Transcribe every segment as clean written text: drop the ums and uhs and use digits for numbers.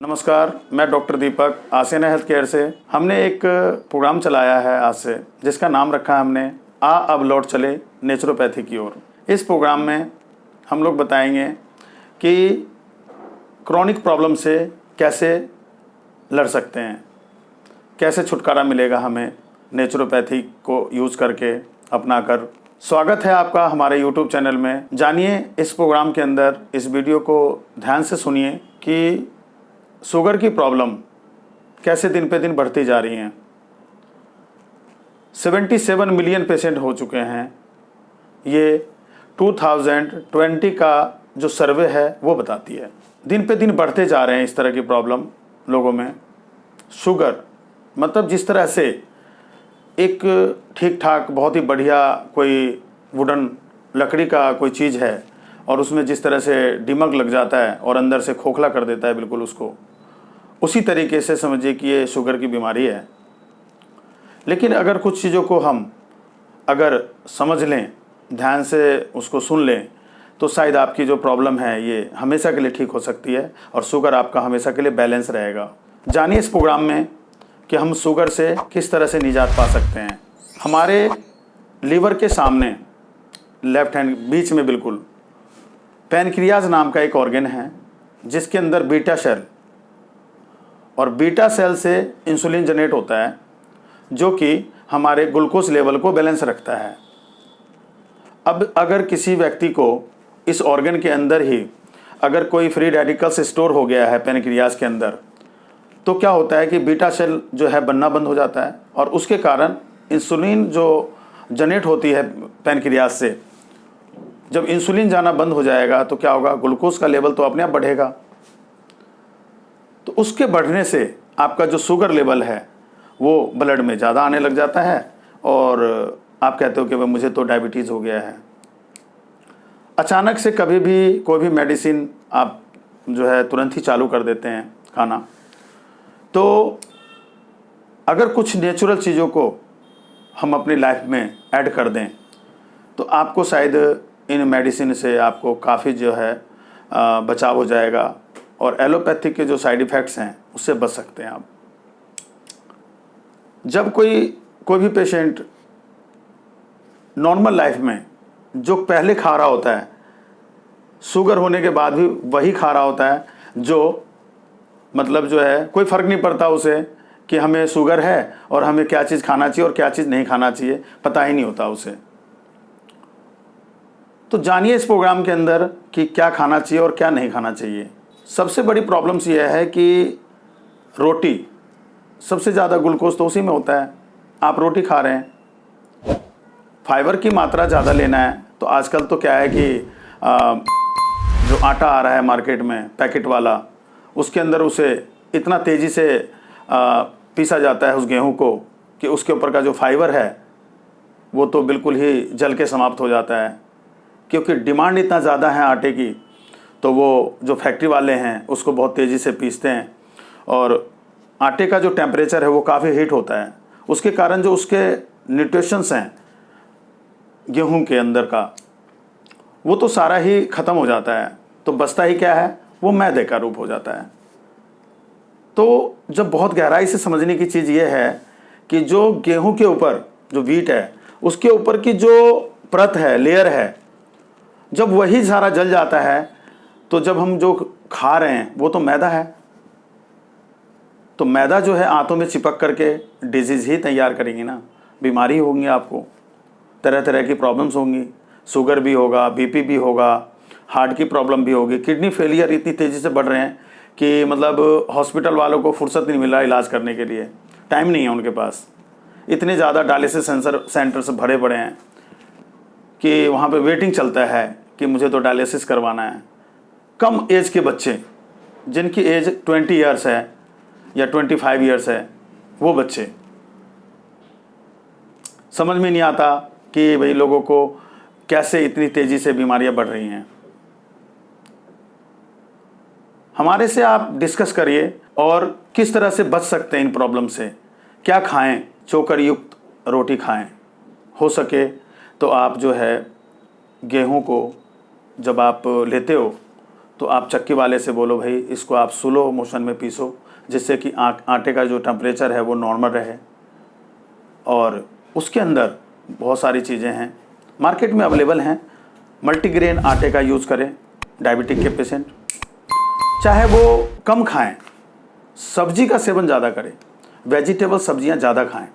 नमस्कार, मैं डॉक्टर दीपक आसियाना health care से। हमने एक प्रोग्राम चलाया है आज से, जिसका नाम रखा है हमने आ अब लौट चले नेचुरोपैथी की ओर। इस प्रोग्राम में हम लोग बताएंगे कि क्रॉनिक प्रॉब्लम से कैसे लड़ सकते हैं, कैसे छुटकारा मिलेगा हमें नेचुरोपैथी को यूज़ करके अपनाकर। स्वागत है आपका हमारे YouTube चैनल में। जानिए इस प्रोग्राम के अंदर, इस वीडियो को ध्यान से सुनिए कि शुगर की प्रॉब्लम कैसे दिन पे दिन बढ़ती जा रही हैं। 77 मिलियन पेशेंट हो चुके हैं। ये 2020 का जो सर्वे है वो बताती है। दिन पे दिन बढ़ते जा रहे हैं इस तरह की प्रॉब्लम लोगों में। शुगर मतलब जिस तरह से एक ठीक ठाक बहुत ही बढ़िया कोई वुडन लकड़ी का कोई चीज़ है और उसमें जिस तरह से दिमक लग जाता है और अंदर से खोखला कर देता है बिल्कुल उसको, उसी तरीके से समझिए कि ये शुगर की बीमारी है। लेकिन अगर कुछ चीज़ों को हम अगर समझ लें, ध्यान से उसको सुन लें, तो शायद आपकी जो प्रॉब्लम है ये हमेशा के लिए ठीक हो सकती है और शुगर आपका हमेशा के लिए बैलेंस रहेगा। जानिए इस प्रोग्राम में कि हम शुगर से किस तरह से निजात पा सकते हैं। हमारे लीवर के सामने लेफ्ट हैंड बीच में बिल्कुल पैनक्रियाज नाम का एक ऑर्गन है, जिसके अंदर बीटा सेल, और बीटा सेल से इंसुलिन जनरेट होता है जो कि हमारे ग्लूकोज लेवल को बैलेंस रखता है। अब अगर किसी व्यक्ति को इस ऑर्गन के अंदर ही अगर कोई फ्री रेडिकल्स स्टोर हो गया है पैनक्रियाज के अंदर, तो क्या होता है कि बीटा सेल जो है बनना बंद हो जाता है और उसके कारण इंसुलिन जो जनरेट होती है पैनक्रियाज से, जब इंसुलिन जाना बंद हो जाएगा तो क्या होगा, ग्लूकोज का लेवल तो अपने आप बढ़ेगा। तो उसके बढ़ने से आपका जो शुगर लेवल है वो ब्लड में ज़्यादा आने लग जाता है और आप कहते हो कि भाई मुझे तो डायबिटीज़ हो गया है। अचानक से कभी भी कोई भी मेडिसिन आप जो है तुरंत ही चालू कर देते हैं खाना। तो अगर कुछ नेचुरल चीज़ों को हम अपनी लाइफ में ऐड कर दें तो आपको शायद इन मेडिसिन से आपको काफ़ी जो है बचाव हो जाएगा और एलोपैथिक के जो साइड इफ़ेक्ट्स हैं उससे बच सकते हैं आप। जब कोई भी पेशेंट नॉर्मल लाइफ में जो पहले खा रहा होता है, शुगर होने के बाद भी वही खा रहा होता है, जो मतलब जो है कोई फ़र्क नहीं पड़ता उसे कि हमें शुगर है और हमें क्या चीज़ खाना चाहिए और क्या चीज़ नहीं खाना चाहिए, पता ही नहीं होता उसे। तो जानिए इस प्रोग्राम के अंदर कि क्या खाना चाहिए और क्या नहीं खाना चाहिए। सबसे बड़ी प्रॉब्लम्स ये है कि रोटी, सबसे ज़्यादा ग्लूकोज तो उसी में होता है। आप रोटी खा रहे हैं, फाइबर की मात्रा ज़्यादा लेना है तो आजकल तो क्या है कि जो आटा आ रहा है मार्केट में पैकेट वाला, उसके अंदर उसे इतना तेज़ी से पीसा जाता है उस गेहूं को कि उसके ऊपर का जो फाइबर है वो तो बिल्कुल ही जल के समाप्त हो जाता है, क्योंकि डिमांड इतना ज़्यादा है आटे की। तो वो जो फैक्ट्री वाले हैं उसको बहुत तेज़ी से पीसते हैं और आटे का जो टेम्परेचर है वो काफ़ी हीट होता है। उसके कारण जो उसके न्यूट्रिशंस हैं गेहूं के अंदर का, वो तो सारा ही ख़त्म हो जाता है। तो बचता ही क्या है, वो मैदे का रूप हो जाता है। तो जब बहुत गहराई से समझने की चीज़ ये है कि जो गेहूं के ऊपर जो व्हीट है उसके ऊपर की जो परत है, लेयर है, जब वही सारा जल जाता है तो जब हम जो खा रहे हैं वो तो मैदा है। तो मैदा जो है आंतों में चिपक करके डिजीज़ ही तैयार करेंगी ना, बीमारी होंगी, आपको तरह तरह की प्रॉब्लम्स होंगी। शुगर भी होगा, बीपी भी होगा, हार्ट की प्रॉब्लम भी होगी। किडनी फेलियर इतनी तेज़ी से बढ़ रहे हैं कि मतलब हॉस्पिटल वालों को फुर्सत नहीं मिल रहा इलाज करने के लिए, टाइम नहीं है उनके पास। इतने ज़्यादा डायलिसिस सेंटर्स भरे पड़े हैं कि वहाँ पे वेटिंग चलता है कि मुझे तो डायलिसिस करवाना है। कम एज के बच्चे जिनकी एज 20 ईयर्स है या 25 ईयर्स है, वो बच्चे, समझ में नहीं आता कि भाई लोगों को कैसे इतनी तेज़ी से बीमारियां बढ़ रही हैं। हमारे से आप डिस्कस करिए और किस तरह से बच सकते हैं इन प्रॉब्लम से। क्या खाएं, चोकर युक्त रोटी खाएं, हो सके तो आप जो है गेहूं को जब आप लेते हो तो आप चक्की वाले से बोलो भाई इसको आप स्लो मोशन में पीसो, जिससे कि आटे का जो टेम्परेचर है वो नॉर्मल रहे। और उसके अंदर बहुत सारी चीज़ें हैं, मार्केट में अवेलेबल हैं। मल्टीग्रेन आटे का यूज़ करें डायबिटिक के पेशेंट, चाहे वो कम खाएं, सब्जी का सेवन ज़्यादा करें, वेजिटेबल सब्जियां ज़्यादा खाएं।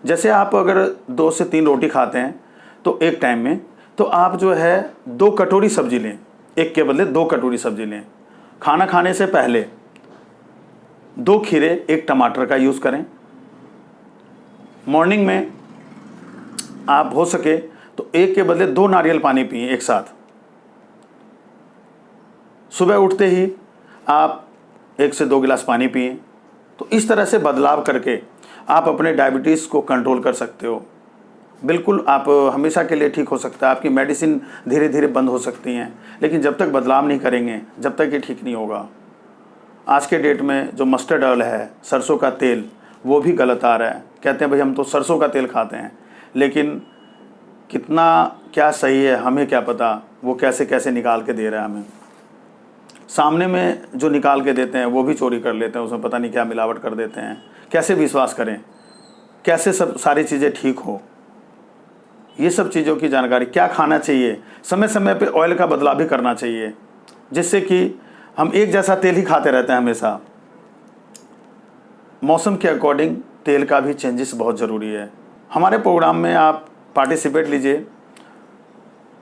जैसे आप अगर 2 से 3 रोटी खाते हैं तो एक टाइम में, तो आप जो है 2 कटोरी सब्जी लें, एक के बदले 2 कटोरी सब्जी लें। खाना खाने से पहले 2 खीरे 1 टमाटर का यूज़ करें। मॉर्निंग में आप हो सके तो 1 के बदले 2 नारियल पानी पिए एक साथ। सुबह उठते ही आप 1 से 2 गिलास पानी पिए। तो इस तरह से बदलाव करके आप अपने डायबिटीज़ को कंट्रोल कर सकते हो। बिल्कुल आप हमेशा के लिए ठीक हो सकता है, आपकी मेडिसिन धीरे धीरे बंद हो सकती हैं, लेकिन जब तक बदलाव नहीं करेंगे जब तक ये ठीक नहीं होगा। आज के डेट में जो मस्टर्ड ऑयल है, सरसों का तेल, वो भी गलत आ रहा है। कहते हैं भाई हम तो सरसों का तेल खाते हैं, लेकिन कितना क्या सही है हमें क्या पता, वो कैसे कैसे निकाल के दे रहा है हमें। सामने में जो निकाल के देते हैं वो भी चोरी कर लेते हैं, उसमें पता नहीं क्या मिलावट कर देते हैं। कैसे विश्वास करें, कैसे सब सारी चीज़ें ठीक हो। ये सब चीज़ों की जानकारी, क्या खाना चाहिए, समय समय पे ऑयल का बदलाव भी करना चाहिए, जिससे कि हम एक जैसा तेल ही खाते रहते हैं हमेशा। मौसम के अकॉर्डिंग तेल का भी चेंजेस बहुत ज़रूरी है। हमारे प्रोग्राम में आप पार्टिसिपेट लीजिए,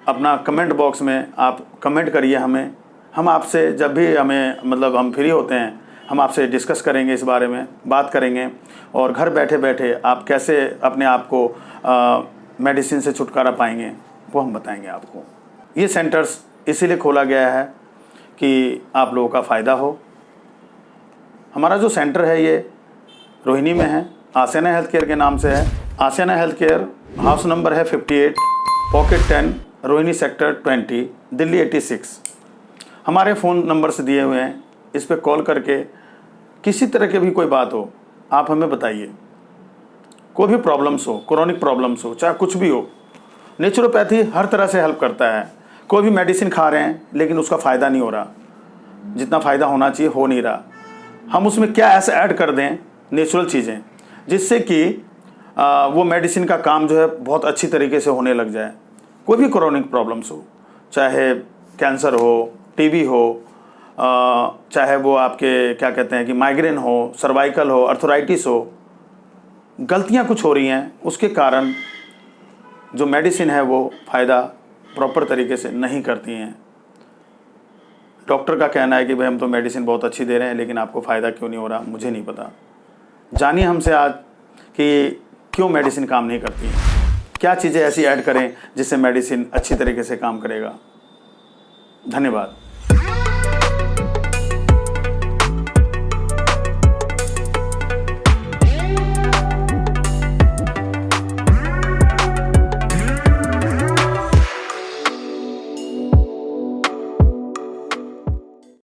अपना कमेंट बॉक्स में आप कमेंट करिए हमें। हम आपसे जब भी हमें मतलब हम फ्री होते हैं हम आपसे डिस्कस करेंगे, इस बारे में बात करेंगे, और घर बैठे बैठे आप कैसे अपने आप को मेडिसिन से छुटकारा पाएंगे वो हम बताएंगे आपको। ये सेंटर्स इसीलिए खोला गया है कि आप लोगों का फ़ायदा हो। हमारा जो सेंटर है ये रोहिणी में है, आसियाना हेल्थ केयर के नाम से है। आसियाना हेल्थ केयर, हाउस नंबर है 58, पॉकेट 10, रोहिणी सेक्टर 20, दिल्ली 86। हमारे फ़ोन नंबर से दिए हुए हैं, इस पर कॉल करके किसी तरह की भी कोई बात हो आप हमें बताइए। कोई भी प्रॉब्लम्स हो, क्रोनिक प्रॉब्लम्स हो, चाहे कुछ भी हो, नेचुरोपैथी हर तरह से हेल्प करता है। कोई भी मेडिसिन खा रहे हैं लेकिन उसका फ़ायदा नहीं हो रहा, जितना फ़ायदा होना चाहिए हो नहीं रहा, हम उसमें क्या ऐसे ऐड कर दें नेचुरल चीज़ें जिससे कि वो मेडिसिन का काम जो है बहुत अच्छी तरीके से होने लग जाए। कोई भी क्रोनिक प्रॉब्लम्स हो, चाहे कैंसर हो, टीबी हो, चाहे वो आपके क्या कहते हैं कि माइग्रेन हो, सर्वाइकल हो, अर्थराइटिस हो, गलतियां कुछ हो रही हैं, उसके कारण जो मेडिसिन है वो फ़ायदा प्रॉपर तरीके से नहीं करती हैं। डॉक्टर का कहना है कि भाई हम तो मेडिसिन बहुत अच्छी दे रहे हैं लेकिन आपको फ़ायदा क्यों नहीं हो रहा, मुझे नहीं पता। जानिए हमसे आज कि क्यों मेडिसिन काम नहीं करती है, क्या चीज़ें ऐसी ऐड करें जिससे मेडिसिन अच्छी तरीके से काम करेगा। धन्यवाद।